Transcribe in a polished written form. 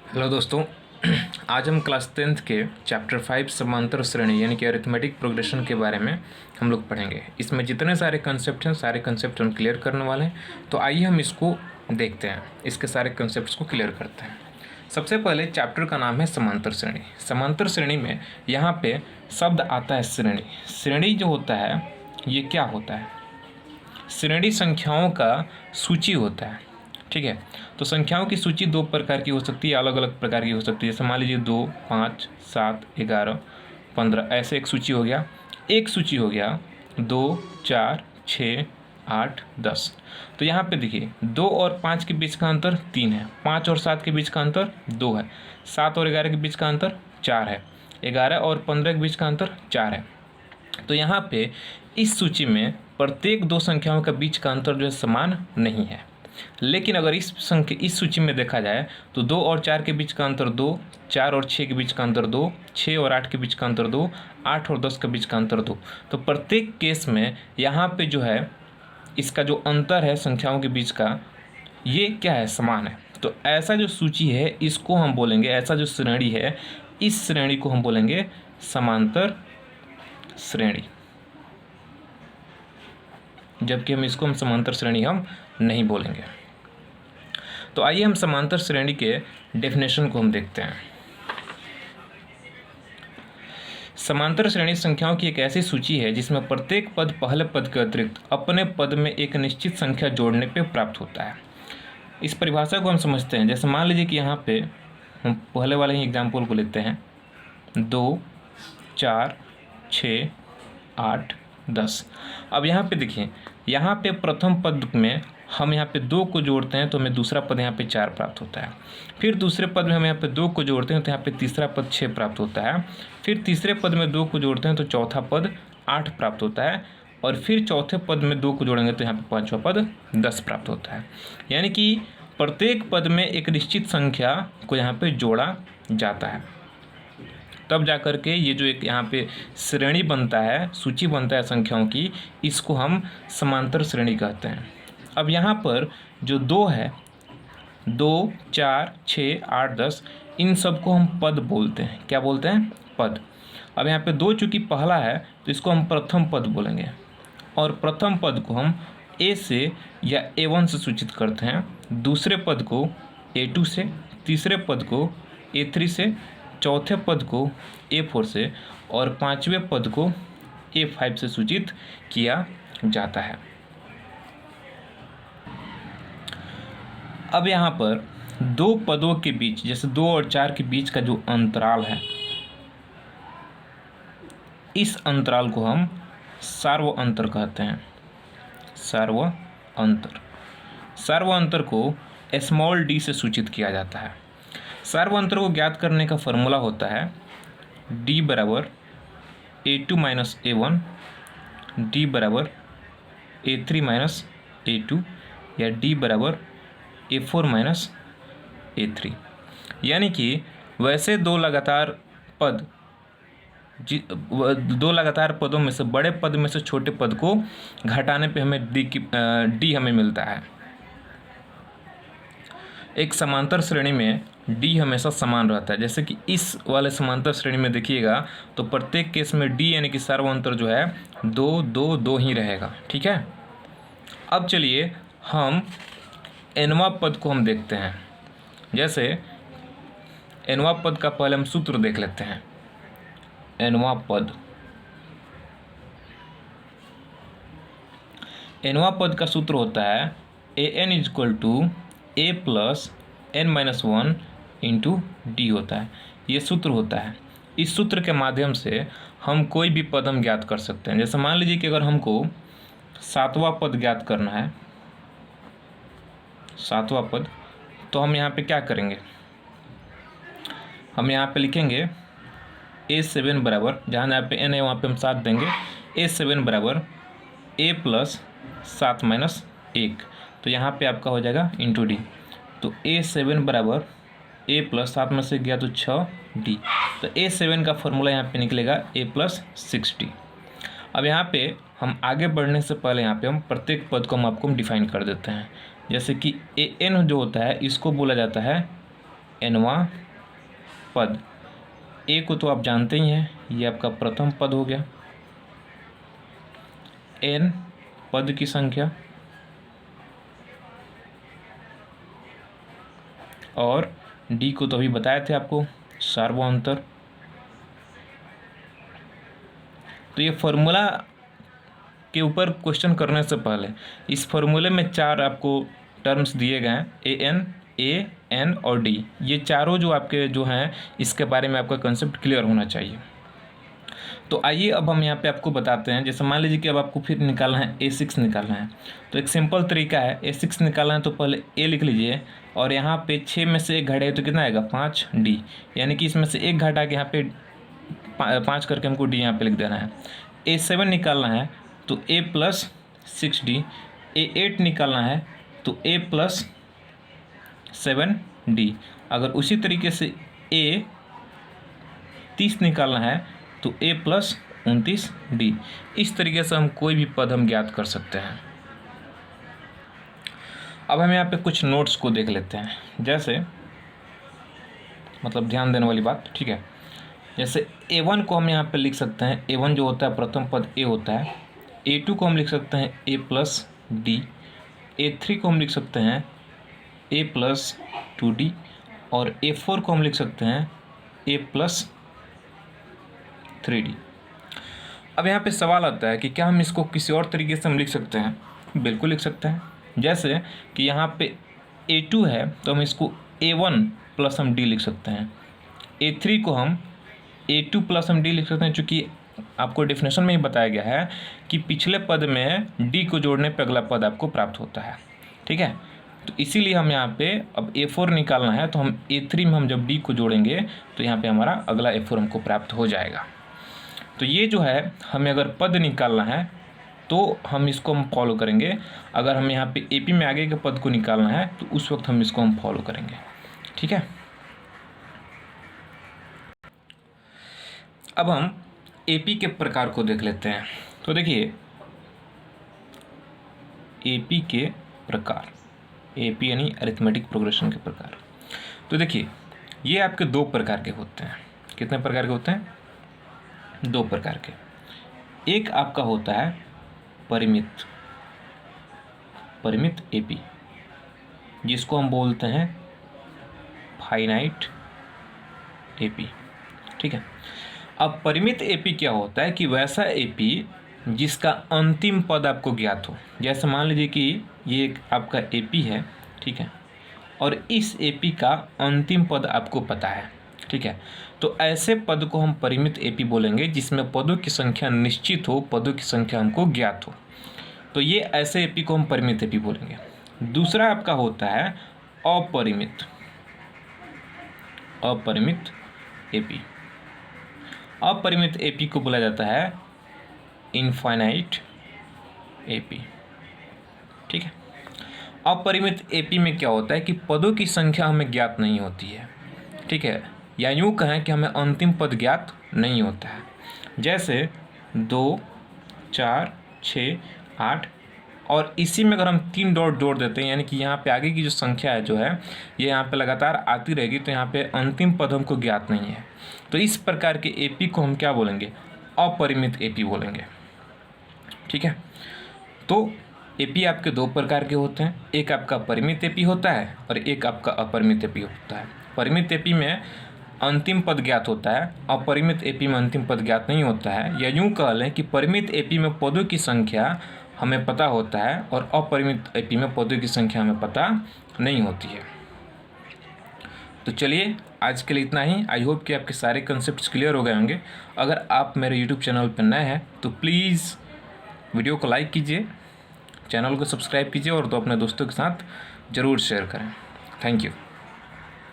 Hello दोस्तों। आज हम क्लास 10th के चैप्टर 5 समांतर श्रेणी यानी कि अरिथमेटिक प्रोग्रेशन के बारे में हम लोग पढ़ेंगे। इसमें जितने सारे कंसेप्ट हैं सारे कंसेप्ट हम क्लियर करने वाले हैं। तो आइए हम इसको देखते हैं, इसके सारे कंसेप्ट्स को क्लियर करते हैं। सबसे पहले चैप्टर का नाम है समांतर श्रेणी। समांतर श्रेणी में यहाँ पे शब्द आता है श्रेणी। श्रेणी जो होता है ये क्या होता है? श्रेणी संख्याओं का सूची होता है, ठीक है। तो संख्याओं की सूची दो प्रकार की हो सकती है, अलग अलग प्रकार की हो सकती है। जैसे मान लीजिए 2, 5, 7, 11, 15 ऐसे एक सूची हो गया। एक सूची हो गया 2, 4, 6, 8, 10। तो यहाँ पे देखिए 2 और 5 के बीच का अंतर 3 है, 5 और 7 के बीच का अंतर 2 है, 7 और 11 के बीच का अंतर 4 है, 11 और 15 के बीच का अंतर 4 है। तो यहाँ पे इस सूची में प्रत्येक दो संख्याओं के बीच का अंतर जो है समान नहीं है। लेकिन अगर इस सूची में देखा जाए तो 2 और 4 के बीच का अंतर 2, 4 और 6 के बीच का अंतर 2, 6 और 8 के बीच का अंतर 2, 8 और 10 के बीच का अंतर 2। तो प्रत्येक केस में यहाँ पे जो है इसका जो अंतर है संख्याओं के बीच का ये क्या है? समान है। तो ऐसा जो सूची है इसको हम बोलेंगे, ऐसा जो श्रेणी है इस श्रेणी को हम बोलेंगे समांतर श्रेणी। जबकि हम समांतर श्रेणी हम नहीं बोलेंगे। तो आइए हम समांतर श्रेणी के डेफिनेशन को हम देखते हैं। समांतर श्रेणी संख्याओं की एक ऐसी सूची है जिसमें प्रत्येक पद पहले पद के अतिरिक्त अपने पद में एक निश्चित संख्या जोड़ने पे प्राप्त होता है। इस परिभाषा को हम समझते हैं। जैसे मान लीजिए कि यहाँ पे हम पहले वाले ही एग्जाम्पल को लेते हैं, 2, 4, 6, 8, 10। अब यहाँ पे देखिए, यहाँ पे प्रथम पद में हम यहाँ पे 2 को जोड़ते हैं तो हमें दूसरा पद यहाँ पे 4 प्राप्त होता है। फिर दूसरे पद में हम यहाँ पे 2 को जोड़ते हैं तो यहाँ पे तीसरा पद 6 प्राप्त होता है। फिर तीसरे पद में 2 को जोड़ते हैं तो चौथा पद 8 प्राप्त होता है। और फिर चौथे पद में 2 को जोड़ेंगे तो यहाँ पे पाँचवा पद 10 प्राप्त होता है। यानी कि प्रत्येक पद में एक निश्चित संख्या को यहाँ पे जोड़ा जाता है, तब जा कर के ये जो एक यहाँ पे श्रेणी बनता है, सूची बनता है संख्याओं की, इसको हम समांतर श्रेणी कहते हैं। अब यहाँ पर जो 2 है, 2, 4, 6, 8, 10, इन सबको हम पद बोलते हैं। क्या बोलते हैं? पद। अब यहाँ पे 2 चूँकि पहला है तो इसको हम प्रथम पद बोलेंगे, और प्रथम पद को हम ए से या A1 से सूचित करते हैं, दूसरे पद को A2 से, तीसरे पद को A3 से, चौथे पद को A4 से और पांचवें पद को A5 से सूचित किया जाता है। अब यहाँ पर दो पदों के बीच, जैसे 2 और 4 के बीच का जो अंतराल है, इस अंतराल को हम सार्व अंतर कहते हैं। सार्व अंतर। सार्व अंतर को स्मॉल d से सूचित किया जाता है। सार्व अंतर को ज्ञात करने का फॉर्मूला होता है d बराबर A2 माइनस A1, d बराबर A3 माइनस A2 या d बराबर A4 माइनस A3। यानी कि वैसे दो लगातार पदों में से बड़े पद में से छोटे पद को घटाने पे हमें d हमें मिलता है। एक समांतर श्रेणी में d हमेशा समान रहता है। जैसे कि इस वाले समांतर श्रेणी में देखिएगा तो प्रत्येक केस में d यानी कि सार्व अंतर जो है 2, 2, 2 ही रहेगा, ठीक है। अब चलिए हम nवां पद को हम देखते हैं। जैसे nवां पद का पहले हम सूत्र देख लेते हैं। nवां पद का सूत्र होता है an equal to a plus n-1 into D होता है। ये सूत्र होता है। इस सूत्र के माध्यम से हम कोई भी पद हम ज्ञात कर सकते हैं। जैसे मान लीजिए कि अगर हमको 7वां पद ज्ञात करना है, 7वां पद, तो हम यहाँ पे क्या करेंगे? हम यहाँ पे लिखेंगे A7 बराबर, जहाँ पे n है वहाँ पे हम 7 देंगे। A7 बराबर a प्लस 7 माइनस 1, तो यहाँ पे आपका हो जाएगा इंटू डी। तो A7 बराबर a प्लस 7 में से गया तो 6d। तो A7 का फॉर्मूला यहाँ पे निकलेगा a प्लस 6d। अब यहाँ पे हम आगे बढ़ने से पहले यहाँ पे हम प्रत्येक पद को हम आपको डिफाइन कर देते हैं। जैसे कि an जो होता है इसको बोला जाता है nवां पद। ए को तो आप जानते ही हैं, ये आपका प्रथम पद हो गया। n पद की संख्या और d को तो अभी बताए थे आपको, सार्वअंतर। तो ये फॉर्मूला के ऊपर क्वेश्चन करने से पहले इस फॉर्मूले में 4 आपको टर्म्स दिए गए हैं, an, a, n और d। ये चारों जो आपके जो हैं इसके बारे में आपका कंसेप्ट क्लियर होना चाहिए। तो आइए अब हम यहाँ पे आपको बताते हैं। जैसे मान लीजिए कि अब आपको फिर निकालना है a6 निकालना है, तो एक सिंपल तरीका है। a6 निकालना है तो पहले a लिख लीजिए और यहाँ पे 6 में से 1 घटाइए तो कितना आएगा 5d, यानी कि इसमें से 1 घटा के यहाँ पे 5 करके हमको d यहाँ पे लिख देना है। a7 निकालना है तो a + 6d, a8 निकालना है तो a + 7d। अगर उसी तरीके से a30 निकालना है तो a + 29d। इस तरीके से हम कोई भी पद हम ज्ञात कर सकते हैं। अब हम यहाँ पे कुछ नोट्स को देख लेते हैं। जैसे मतलब ध्यान देने वाली बात, ठीक है। जैसे a1 को हम यहाँ पे लिख सकते हैं, a1 जो होता है प्रथम पद a होता है। a2 को हम लिख सकते हैं a + d, a3 को हम लिख सकते हैं a + 2d और a4 को हम लिख सकते हैं a + 3d। अब यहाँ पे सवाल आता है कि क्या हम इसको किसी और तरीके से हम लिख सकते हैं? बिल्कुल लिख सकते हैं। जैसे कि यहाँ पे a2 है तो हम इसको a1 + हम d लिख सकते हैं। a3 को हम a2 + हम d लिख सकते हैं, चूँकि आपको डेफिनेशन में ही बताया गया है कि पिछले पद में d को जोड़ने पर अगला पद आपको प्राप्त होता है, ठीक है। तो इसीलिए हम यहाँ पे अब a4 निकालना है तो हम a3 में हम जब d को जोड़ेंगे तो यहाँ पे हमारा अगला a4 हमको प्राप्त हो जाएगा। तो ये जो है हमें अगर पद निकालना है तो हम इसको हम फॉलो करेंगे। अगर हमें यहाँ पे AP में आगे के पद को निकालना है तो उस वक्त हम इसको हम फॉलो करेंगे, ठीक है। अब हम AP के प्रकार को देख लेते हैं। तो देखिए AP के प्रकार, AP यानी अरिथमेटिक प्रोग्रेशन के प्रकार। तो देखिए ये आपके 2 प्रकार के होते हैं। कितने प्रकार के होते हैं? 2 प्रकार के। एक आपका होता है परिमित AP, जिसको हम बोलते हैं फाइनाइट AP, ठीक है। अब परिमित AP क्या होता है कि वैसा AP जिसका अंतिम पद आपको ज्ञात हो। जैसे मान लीजिए कि ये एक आपका AP है, ठीक है, और इस AP का अंतिम पद आपको पता है, ठीक है। तो ऐसे पद को हम परिमित AP बोलेंगे जिसमें पदों की संख्या निश्चित हो, पदों की संख्या हमको ज्ञात हो। तो ये ऐसे AP को हम परिमित AP बोलेंगे। दूसरा आपका होता है अपरिमित AP। अपरिमित AP को बोला जाता है इनफाइनाइट AP, ठीक है। अपरिमित AP में क्या होता है कि पदों की संख्या हमें ज्ञात नहीं होती है, ठीक है, या यूँ कहें कि हमें अंतिम पद ज्ञात नहीं होता है। जैसे 2, 4, 6, 8 और इसी में अगर हम 3 डॉट जोड़ देते हैं, यानी कि यहाँ पे आगे की जो संख्या है जो है ये यहाँ पे लगातार आती रहेगी, तो यहाँ पे अंतिम पद हमको ज्ञात नहीं है। तो इस प्रकार के AP को हम क्या बोलेंगे? अपरिमित AP बोलेंगे, ठीक है। तो AP आपके 2 प्रकार के होते हैं। एक आपका परिमित AP होता है और एक आपका अपरिमित AP होता है। परिमित AP में अंतिम पद ज्ञात होता है, अपरिमित AP में अंतिम पद ज्ञात नहीं होता है। या यूँ कह लें कि परिमित AP में पदों की संख्या हमें पता होता है और अपरिमित AP में पदों की संख्या हमें पता नहीं होती है। तो चलिए आज के लिए इतना ही। आई होप कि आपके सारे कंसेप्ट्स क्लियर हो गए होंगे। अगर आप मेरे यूट्यूब चैनल पर नए हैं तो प्लीज़ वीडियो को लाइक कीजिए, चैनल को सब्सक्राइब कीजिए और तो अपने दोस्तों के साथ ज़रूर शेयर करें। Thank you.